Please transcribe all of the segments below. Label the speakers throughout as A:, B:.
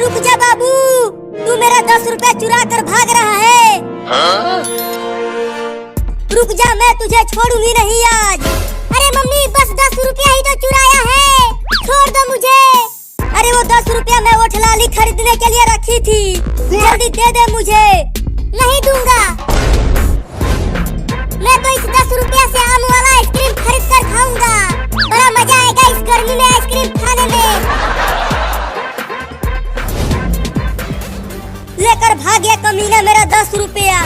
A: रुक जा बाबू, तू मेरा 10 रुपया चुरा कर भाग रहा है। रुक जा, मैं तुझे छोड़ूंगी नहीं आज। अरे मम्मी, बस 10 रुपया ही तो चुराया है, छोड़ दो मुझे। अरे वो 10 रुपया मैं वो ठलाली खरीदने के लिए रखी थी, जल्दी दे दे मुझे। नहीं दूंगा, मैं तो इस 10 रुपया से आम वाला आइसक्रीम खरीद कर खाऊंगा। बड़ा मजा आएगा इस गर्मी में आइसक्रीम खाने में। लेकर भाग गया कमीना मेरा 10 रुपया।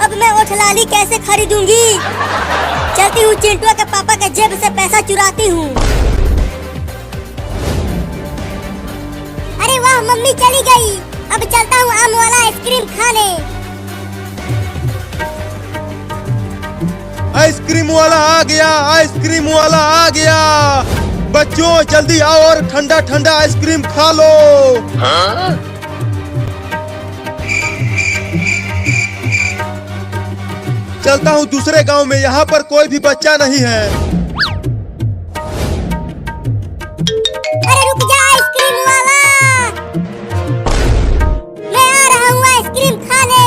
A: अब मैं वो ठलाली कैसे खरीदूंगी? चलती हूँ चिंटू के पापा के जेब से पैसा चुराती हूँ। अरे वाह, मम्मी चली गई। अब चलता हूँ आम वाला आइसक्रीम खाने।
B: आइसक्रीम वाला आ गया, आइसक्रीम वाला आ गया। बच्चों जल्दी आओ और ठंडा ठंडा आइसक्रीम खा लो। चलता हूँ दूसरे गांव में, यहाँ पर कोई भी बच्चा नहीं है।
A: अरे रुक जा आइसक्रीम वाला, मैं आ रहा हूँ आइसक्रीम खाने।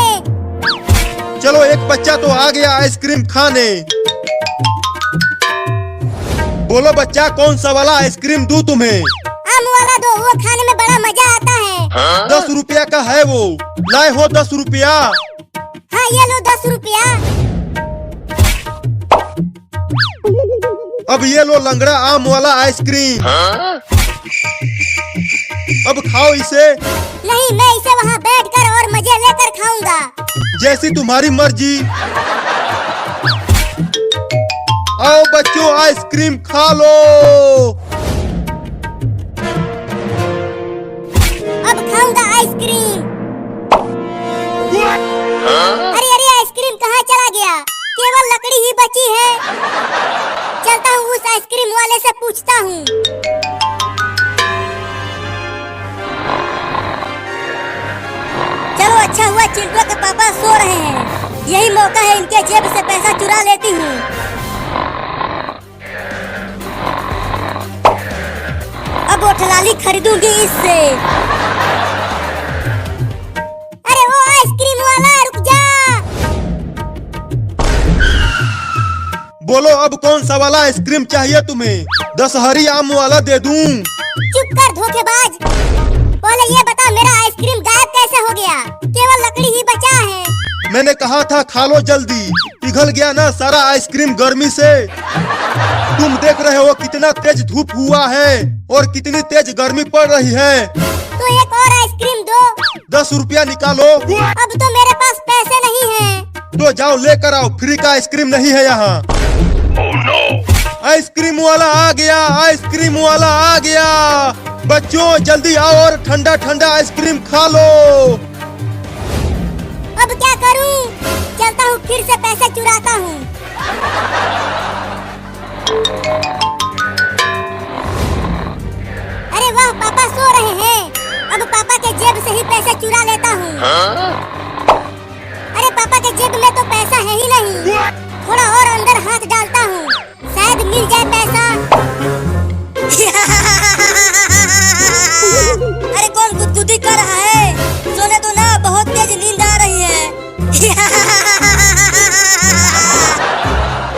B: चलो, एक बच्चा तो आ गया आइसक्रीम खाने। बोलो बच्चा, कौन सा वाला आइसक्रीम दूं तुम्हें?
A: आम वाला दो, वो खाने में बड़ा मजा आता है।
B: 10 रुपया का है वो, लाए हो 10 रुपया?
A: हाँ ये लो 10 रुपया।
B: अब ये लो लंगड़ा आम वाला आइसक्रीम। अब खाओ इसे।
A: नहीं, मैं इसे वहाँ बैठकर और मजे लेकर खाऊंगा।
B: जैसी तुम्हारी मर्जी। आओ बच्चों, आइसक्रीम खा लो।
A: अब खाऊंगा आइसक्रीम। अरे अरे, आइसक्रीम कहाँ चला गया? केवल लकड़ी ही बची है। चलता हूँ उस आइसक्रीम वाले से पूछता हूँ। चलो, अच्छा हुआ चिंटू के पापा सो रहे हैं, यही मौका है इनके जेब से पैसा चुरा लेती हूँ। अब वो ठलाली खरीदूंगी इससे। अरे वो आइसक्रीम वाला, रुक जा।
B: बोलो, अब कौन सा वाला आइसक्रीम चाहिए तुम्हें? 10 हरी आम वाला दे दूं?
A: चुप कर धोखेबाज, पहले ये बता मेरा आइसक्रीम गायब कैसे हो गया? केवल लकड़ी ही बचा है।
B: मैंने कहा था खा लो जल्दी, पिघल गया ना सारा आइसक्रीम गर्मी से। तुम देख रहे हो कितना तेज धूप हुआ है और कितनी तेज गर्मी पड़ रही है।
A: तो एक और आइसक्रीम दो।
B: 10 रुपया निकालो।
A: अब तो मेरे पास पैसे नहीं हैं।
B: तो जाओ लेकर आओ, फ्री का आइसक्रीम नहीं है यहाँ। आइसक्रीम वाला आ गया, आइसक्रीम वाला आ गया। बच्चों जल्दी आओ और ठंडा ठंडा आइसक्रीम खा लो।
A: अब क्या करूं? चलता हूँ फिर से पैसे चुराता हूँ। अरे वाह, पापा सो रहे हैं। अब पापा के जेब से ही पैसे चुरा लेता हूँ। अरे पापा के जेब में तो पैसा है ही नहीं। थोड़ा और अंदर हाथ डालता हूँ, शायद मिल जाए पैसा। अरे कौन गुदगुदी कर रहा है? सोने दो ना, बहुत तेज नींद आ रही है।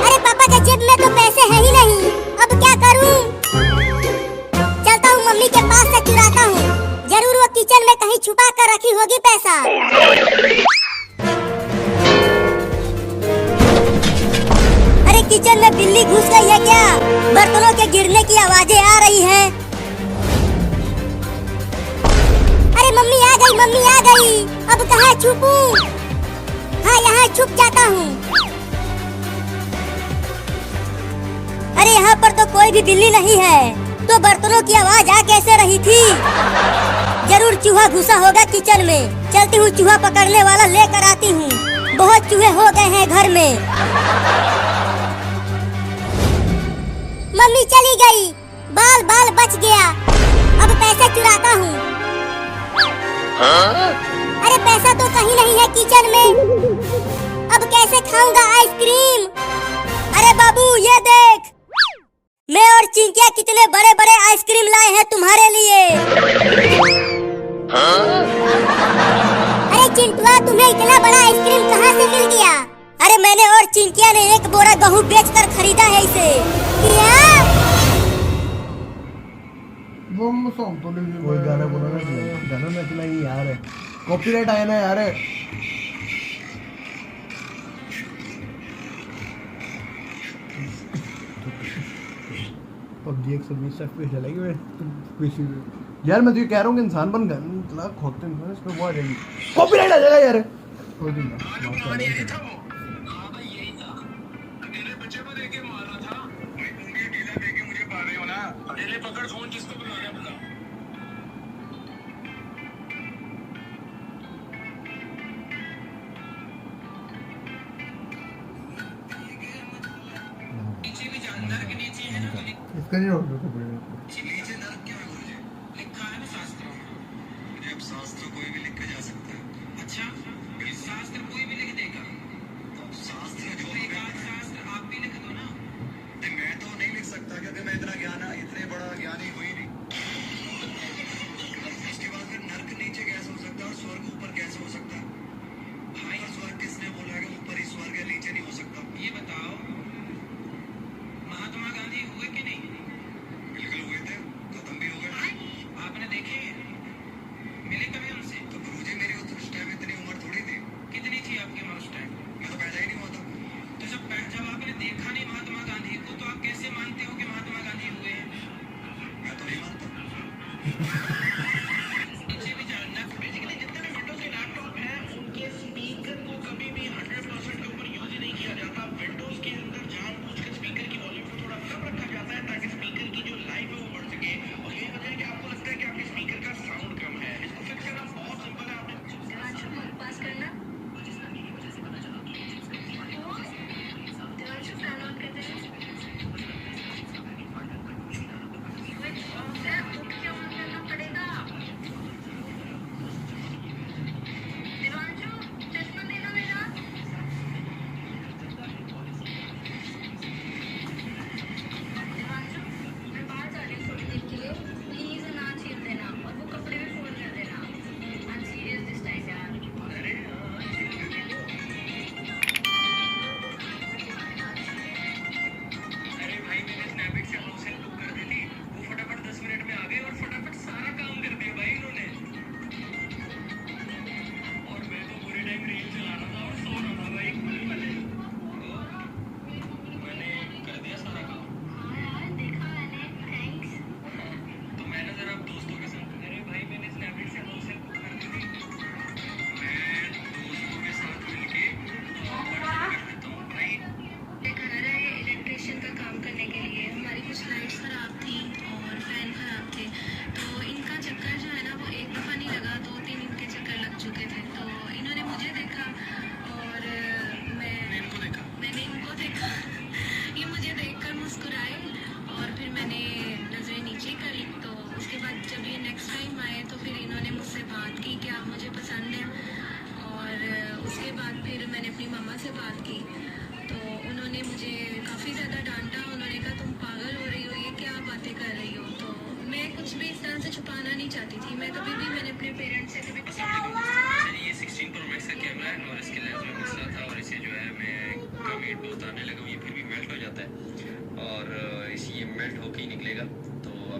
A: अरे पापा के जेब में तो पैसे है ही नहीं, अब क्या करूं? चलता हूँ मम्मी के पास से चुराता हूँ, जरूर वो किचन में कहीं छुपा कर रखी होगी पैसा। अरे किचन में बिल्ली घुस गई है क्या? बर्तनों के गिरने की आवाजें आ रही हैं। अरे मम्मी आ गई, मम्मी आ गई। अब कहाँ छुपूं? हाँ, यहाँ छुप जाता हूँ। अरे यहाँ पर तो कोई भी बिल्ली नहीं है, तो बर्तनों की आवाज आ कैसे रही थी? जरूर चूहा घुसा होगा किचन में। चलती हूँ चूहा पकड़ने वाला लेकर आती हूँ। बहुत चूहे हो गए हैं घर में। मम्मी चली गई, बाल बाल बच गया। अब पैसे चुराता हूँ। अरे पैसा तो कहीं नहीं है किचन में। अब कैसे खाऊंगा आइसक्रीम? अरे बाबू ये देख, मैं और चिंकिया कितने बड़े बड़े आइसक्रीम लाए हैं तुम्हारे लिए। चिंटुआ, तुम्हें इतना बड़ा आइसक्रीम कहाँ से मिल गया? अरे मैंने और चिंकिया ने एक बोरा गेहूँ बेचकर खरीदा है इसे। क्या?
C: कोई गाना बोला ना, गाना नचना ही यार है, कॉपीराइट आया ना यार। PUBG 120 FPS चलेगी वे पीसी पे यार। मैं तो ये कह रहा हूँ कि इंसान बन गया खोदते हैं इसमें वो आ जाएगी, कॉपीराइट आ जाएगा यार। कोई नहीं इसका नहीं होगा कॉपीराइट।
D: शास्त्र कोई भी लिख के जा सकता है। अच्छा, शास्त्र कोई भी लिख देगा? शास्त्र जो शास्त्र आप भी लिख दो ना। मैं तो नहीं लिख सकता क्योंकि मैं इतने बड़ा ज्ञानी हुई नहीं। इसके बाद फिर नर्क नीचे कैसे हो सकता है और स्वर्ग ऊपर कैसे हो सकता है? भाई स्वर्ग किसने बोला है कि ऊपर ही स्वर्ग है नीचे नहीं हो सकता? ये बताओ, महात्मा गांधी हुए कि नहीं? बिल्कुल हुए थे, खत्म भी हो गए। आपने देखे, मिले कभी उनसे? तो गुरुजी मेरी उस टाइम इतनी उम्र थोड़ी थी। कितनी थी आपकी उम्र उस टाइम? मैं तो पैदा ही नहीं हुआ था। तो जब आपने देखा नहीं महात्मा गांधी को, तो आप कैसे मानते हो कि महात्मा गांधी हुए हैं? मैं तो नहीं मानता। इनसे भी जानना, बेसिकली जितने भी विंडोज के लैपटॉप हैं उनके स्पीकर को कभी भी 100% के ऊपर यूज ही नहीं किया जाता। विंडोज के अंदर जानबूझकर स्पीकर की वॉल्यूम को थोड़ा कम रखा जाता है ताकि स्पीकर की जो लाइफ है वो बढ़ सके। और यही वजह है कि आपको लगता है कि आपके स्पीकर का साउंड कम है। इसको फिक्स करना बहुत सिंपल है। आपने पास करना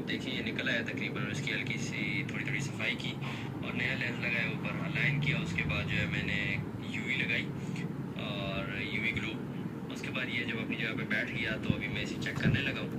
D: देखिए ये निकल आया तकरीबन। उसकी हल्की सी थोड़ी सफाई की और नया लेंस लगाया, ऊपर अलाइन किया। उसके बाद जो है मैंने यूवी लगाई और यूवी ग्लो। उसके बाद ये जब अपनी जगह पे बैठ गया तो अभी मैं इसे चेक करने लगा हूँ।